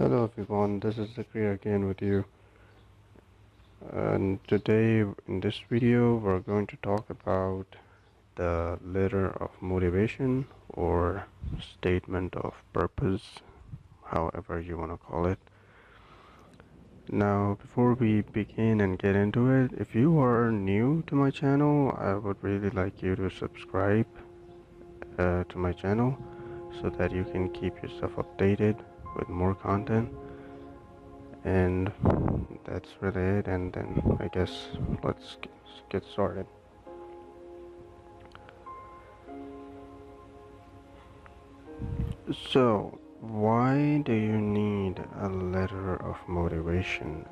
Hello everyone, this is Zakria again with you. And today in this video we're going to talk about the letter of motivation or statement of purpose, however you want to call it. Now before we begin and get into it, if you are new to my channel, I would really like you to subscribe to my channel so that you can keep yourself updated with more content. And that's really it, and then I guess let's get started. So why do you need a letter of motivation?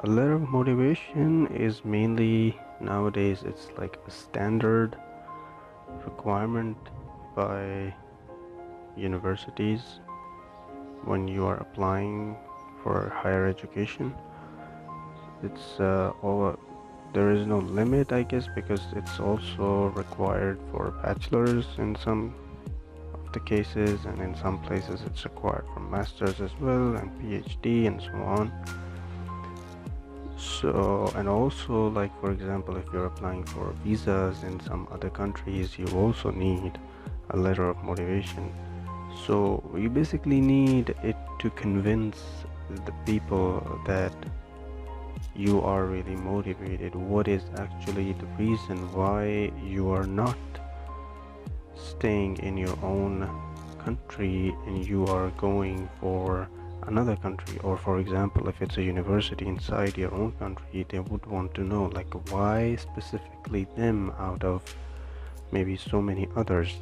A letter of motivation is mainly nowadays it's like a standard requirement by universities when you are applying for higher education. It's all there is no limit, I guess, because it's also required for bachelors in some of the cases, and in some places it's required for masters as well, and PhD and so on. So, and also, like for example, if you're applying for visas in some other countries, you also need a letter of motivation. So you basically need it to convince the people that you are really motivated. What is actually the reason why you are not staying in your own country and you are going for another country? Or for example, if it's a university inside your own country, they would want to know like why specifically them out of maybe so many others.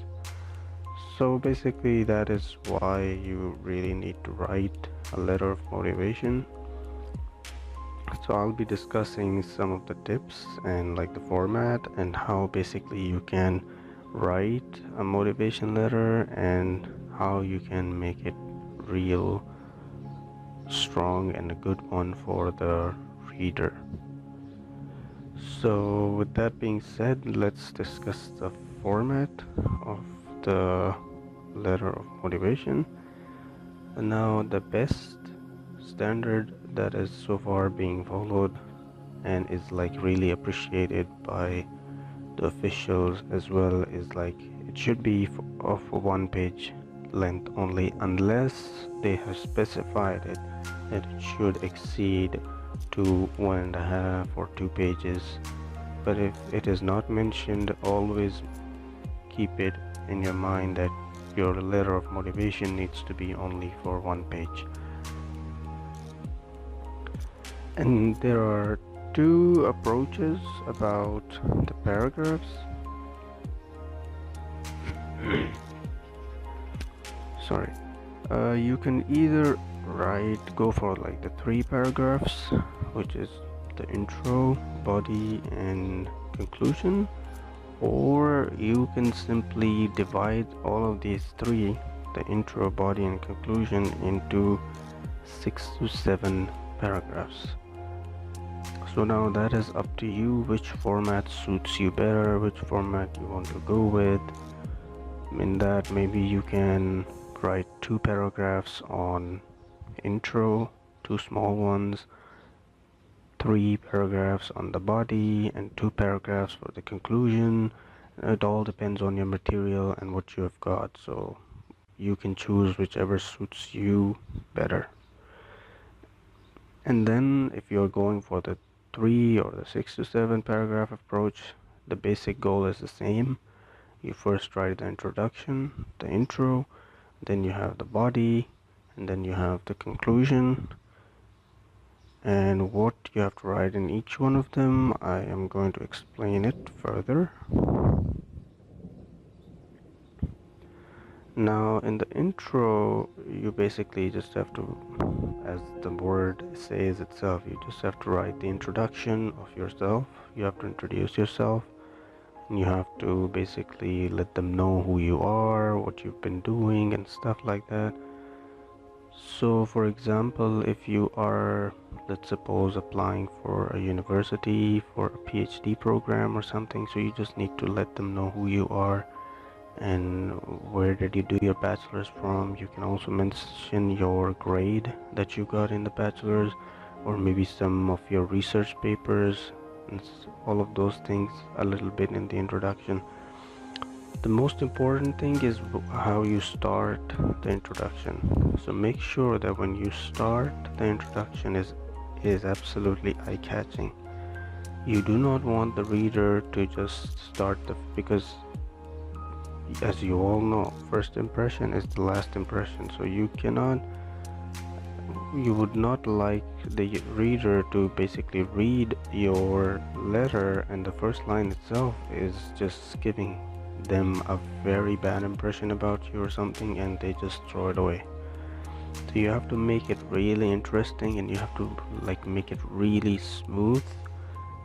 So basically that is why you really need to write a letter of motivation. So I'll be discussing some of the tips and like the format and how basically you can write a motivation letter and how you can make it real strong and a good one for the reader. So with that being said, let's discuss the format of the letter of motivation. And now the best standard that is so far being followed and is like really appreciated by the officials as well is like it should be of 1 page length only, unless they have specified it that it should exceed to 1.5 or 2 pages. But if it is not mentioned, always keep it in your mind that your letter of motivation needs to be only for 1 page. And there are two approaches about the paragraphs. Sorry. You can either go for like the 3 paragraphs, which is the intro, body, and conclusion, or you can simply divide all of these three, the intro, body, and conclusion, into 6 to 7 paragraphs. So now that is up to you which format suits you better, which format you want to go with. In that, maybe you can write 2 paragraphs on intro, 2 small ones, 3 paragraphs on the body, and 2 paragraphs for the conclusion. It all depends on your material and what you have got, so you can choose whichever suits you better. And then if you're going for the 3 or the 6 to 7 paragraph approach, the basic goal is the same. You first write the introduction, the intro, then you have the body, and then you have the conclusion. And what you have to write in each one of them, I am going to explain it further. Now in the intro, you basically just have to, as the word says itself, you just have to write the introduction of yourself. You have to introduce yourself. You have to basically let them know who you are, what you've been doing, and stuff like that. So for example, if you are, let's suppose, applying for a university for a PhD program or something, so you just need to let them know who you are and where did you do your bachelor's from. You can also mention your grade that you got in the bachelor's, or maybe some of your research papers, and all of those things a little bit in the introduction. The most important thing is how you start the introduction. So make sure that when you start the introduction is absolutely eye-catching. You do not want the reader to just start because, as you all know, first impression is the last impression. So you would not like the reader to basically read your letter and the first line itself is just giving them a very bad impression about you or something, and they just throw it away. So you have to make it really interesting, and you have to make it really smooth,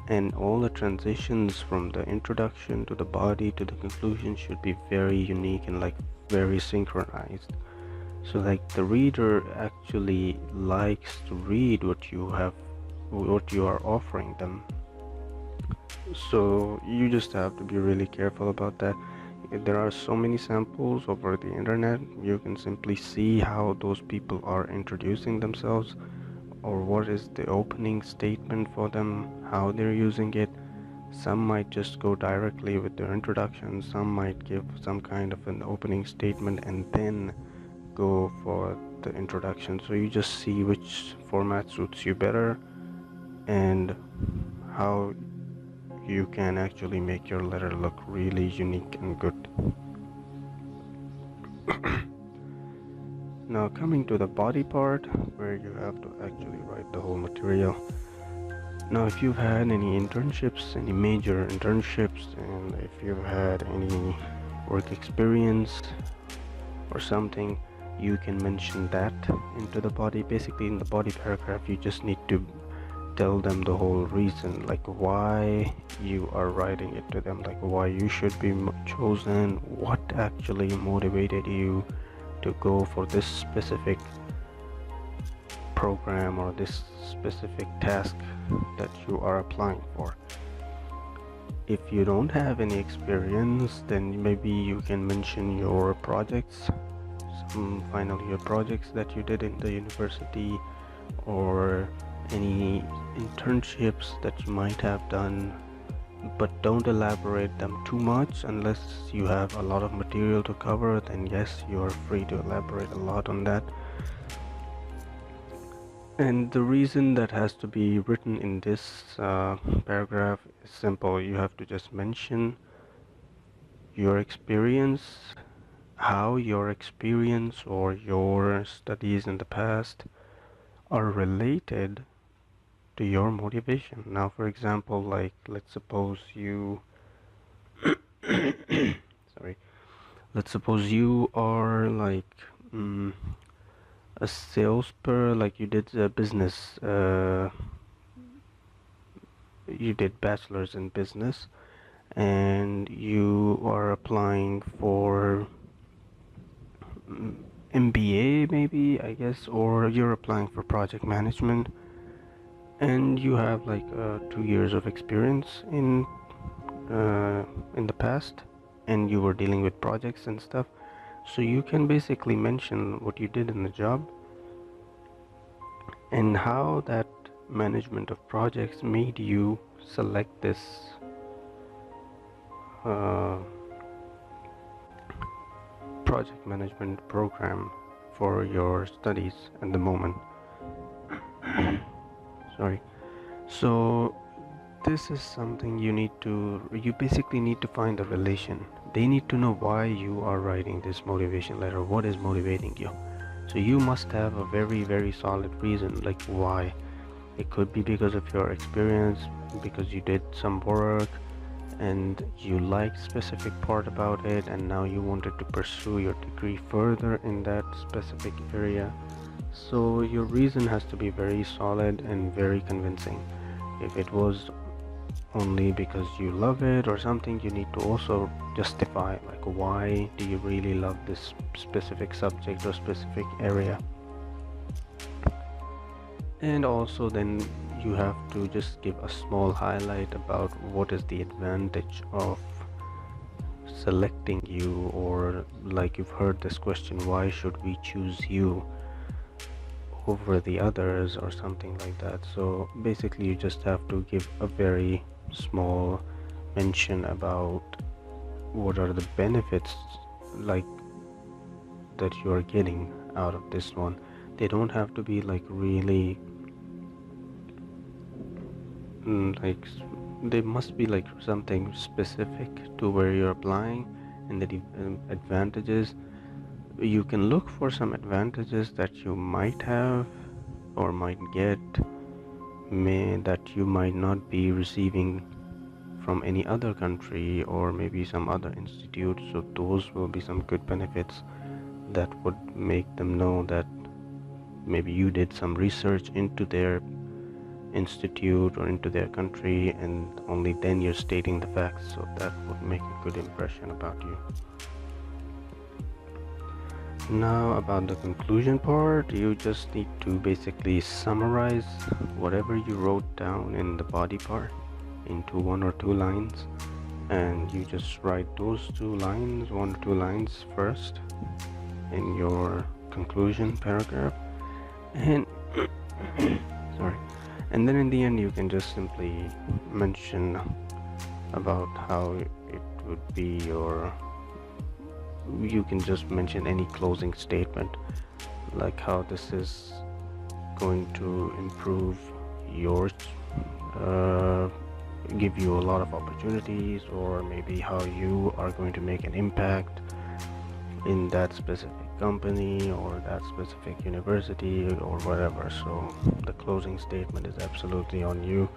and all the transitions from the introduction to the body to the conclusion should be very unique and very synchronized. So the reader actually likes to read what you are offering them. So you just have to be really careful about that. There are so many samples over the internet. You can simply see how those people are introducing themselves, or what is the opening statement for them, how they're using it. Some might just go directly with their introduction, some might give some kind of an opening statement and then go for the introduction. So you just see which format suits you better and how you can actually make your letter look really unique and good. Now coming to the body part, where you have to actually write the whole material. Now if you've had any internships, any major internships, and if you've had any work experience or something, you can mention that into the body. Basically in the body paragraph you just need to tell them the whole reason, why you are writing it to them, why you should be chosen, what actually motivated you to go for this specific program or this specific task that you are applying for. If you don't have any experience, then maybe you can mention your projects, some final year projects that you did in the university, or any internships that you might have done, but don't elaborate them too much unless you have a lot of material to cover. Then yes, you are free to elaborate a lot on that. And the reason that has to be written in this paragraph is simple. You have to just mention your experience, how your experience or your studies in the past are related to your motivation. Now for example, let's suppose you sorry, let's suppose you are a you did a business, you did bachelor's in business, and you are applying for MBA maybe, I guess, or you're applying for project management, and you have 2 years of experience in the past, and you were dealing with projects and stuff. So you can basically mention what you did in the job and how that management of projects made you select this project management program for your studies at the moment. Sorry. So this is something you basically need to find a relation. They need to know why you are writing this motivation letter, what is motivating you. So you must have a very, very solid reason, why. It could be because of your experience, because you did some work and you liked specific part about it, and now you wanted to pursue your degree further in that specific area. So your reason has to be very solid and very convincing. If it was only because you love it or something, you need to also justify why do you really love this specific subject or specific area. And also then you have to just give a small highlight about what is the advantage of selecting you, or like you've heard this question, why should we choose you over the others, or something like that. So basically you just have to give a very small mention about what are the benefits like that you are getting out of this one. They don't have to be like really like they must be like something specific to where you're applying, and the advantages. You can look for some advantages that you might have or might get, that you might not be receiving from any other country or maybe some other institute. So those will be some good benefits that would make them know that maybe you did some research into their institute or into their country, and only then you're stating the facts. So that would make a good impression about you. Now about the conclusion part, you just need to basically summarize whatever you wrote down in the body part into 1 or 2 lines, and you just write those 2 lines, 1 or 2 lines first in your conclusion paragraph, and sorry, and then in the end you can just simply mention about how it would be your, you can just mention any closing statement, like how this is going to improve yours, give you a lot of opportunities, or maybe how you are going to make an impact in that specific company or that specific university or whatever. So the closing statement is absolutely on you.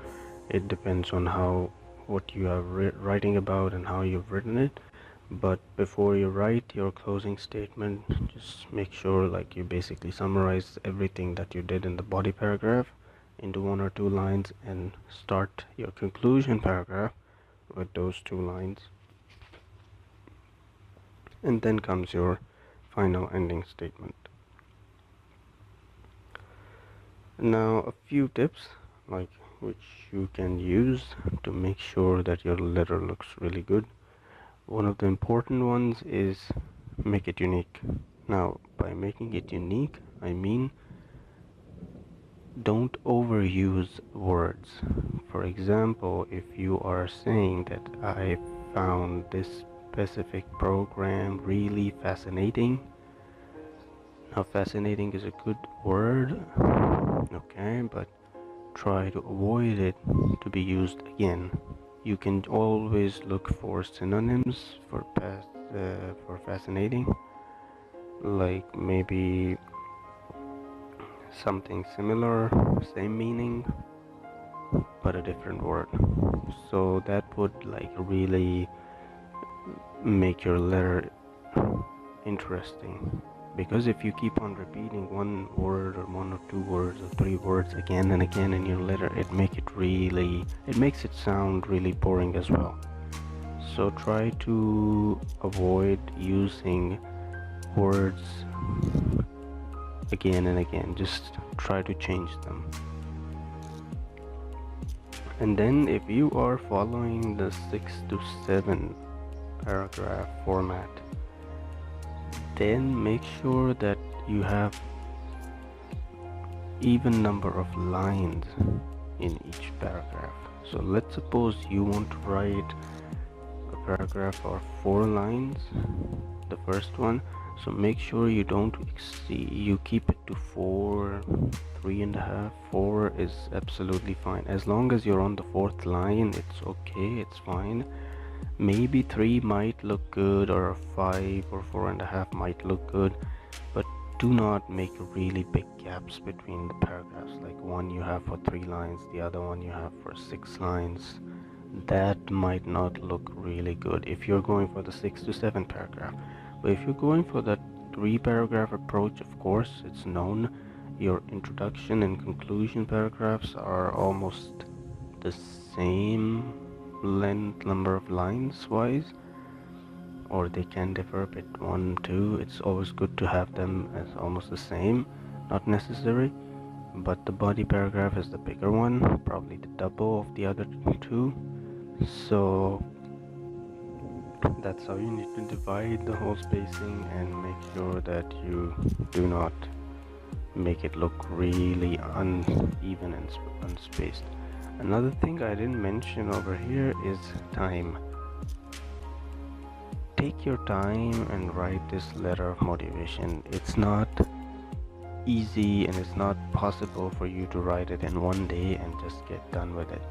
It depends on how, what you are writing about and how you've written it. But before you write your closing statement, just make sure like you basically summarize everything that you did in the body paragraph into 1 or 2 lines, and start your conclusion paragraph with those 2 lines, and then comes your final ending statement. Now a few tips like which you can use to make sure that your letter looks really good. One of the important ones is make it unique. Now by making it unique, I mean don't overuse words. For example, if you are saying that I found this specific program really fascinating. Now fascinating is a good word, okay, but try to avoid it to be used again. You can always look for synonyms for fascinating, like maybe something similar, same meaning, but a different word. So that would like really make your letter interesting. Because if you keep on repeating one word or 1 or 2 words or 3 words again and again in your letter, it makes it sound really boring as well. So try to avoid using words again and again. Just try to change them. And then if you are following the 6 to 7 paragraph format, then make sure that you have even number of lines in each paragraph. So let's suppose you want to write a paragraph or 4 lines, the first one. So make sure you don't exceed, you keep it to 4, 3.5. 4 is absolutely fine. As long as you're on the 4th line, it's okay, it's fine. Maybe 3 might look good, or 5 or 4.5 might look good, but do not make really big gaps between the paragraphs, like one you have for 3 lines, the other one you have for 6 lines. That might not look really good if you're going for the 6 to 7 paragraph. But if you're going for that 3 paragraph approach, of course, it's known your introduction and conclusion paragraphs are almost the same length, number of lines wise, or they can differ a bit, 1, 2. It's always good to have them as almost the same, not necessary, but the body paragraph is the bigger one, probably the double of the other 2. So That's how you need to divide the whole spacing and make sure that you do not make it look really uneven and unspaced. Another thing I didn't mention over here is time. Take your time and write this letter of motivation. It's not easy and it's not possible for you to write it in one day and just get done with it.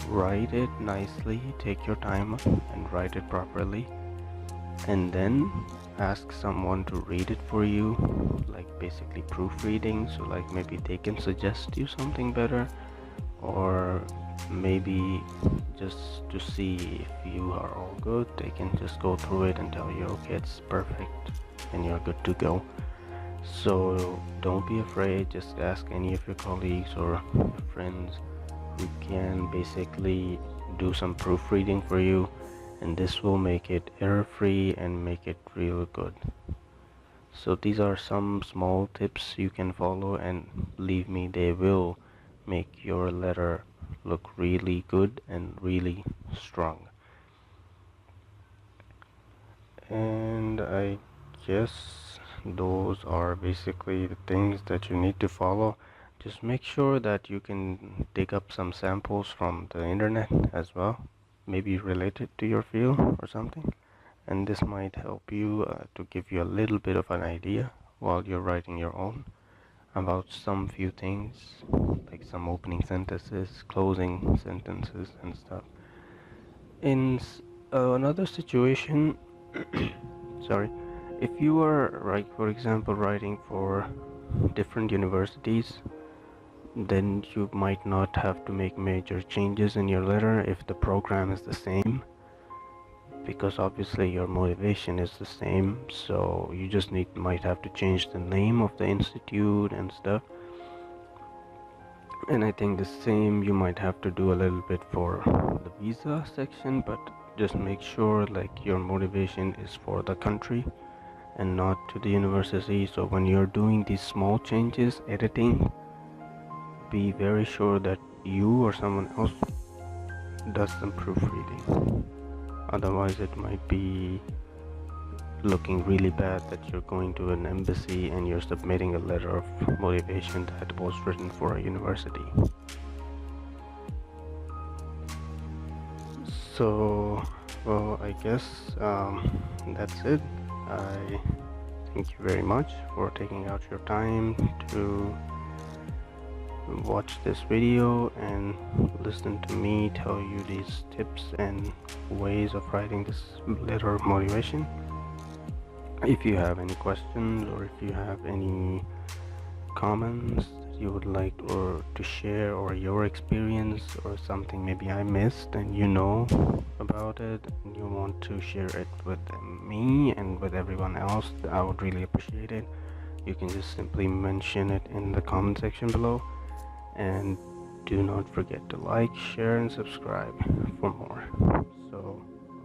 Write it nicely, take your time and write it properly, and then ask someone to read it for you, like basically proofreading. So like maybe they can suggest you something better, or maybe just to see if you are all good, they can just go through it and tell you, okay, it's perfect and you're good to go. So don't be afraid, just ask any of your colleagues or your friends who can basically do some proofreading for you, and this will make it error free and make it real good. So these are some small tips you can follow, and believe me, they will make your letter look really good and really strong. And I guess those are basically the things that you need to follow. Just make sure that you can dig up some samples from the internet as well, maybe related to your field or something, and this might help you to give you a little bit of an idea while you're writing your own about some few things, like some opening sentences, closing sentences, and stuff. In another situation, sorry, if you are, like, for example, writing for different universities, then you might not have to make major changes in your letter if the program is the same, because obviously your motivation is the same. So you just might have to change the name of the institute and stuff. And I think the same you might have to do a little bit for the visa section, but just make sure like your motivation is for the country and not to the university. So when you're doing these small changes, editing, be very sure that you or someone else does some proofreading. Otherwise it might be looking really bad that you're going to an embassy and you're submitting a letter of motivation that was written for a university. So, well, I guess that's it. I thank you very much for taking out your time to watch this video and listen to me tell you these tips and ways of writing this letter of motivation. If you have any questions or if you have any comments that you would like or to share, or your experience or something maybe I missed and you know about it and you want to share it with me and with everyone else, I would really appreciate it. You can just simply mention it in the comment section below, and do not forget to like, share, and subscribe for more. So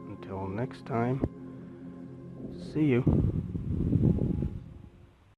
until next time, see you.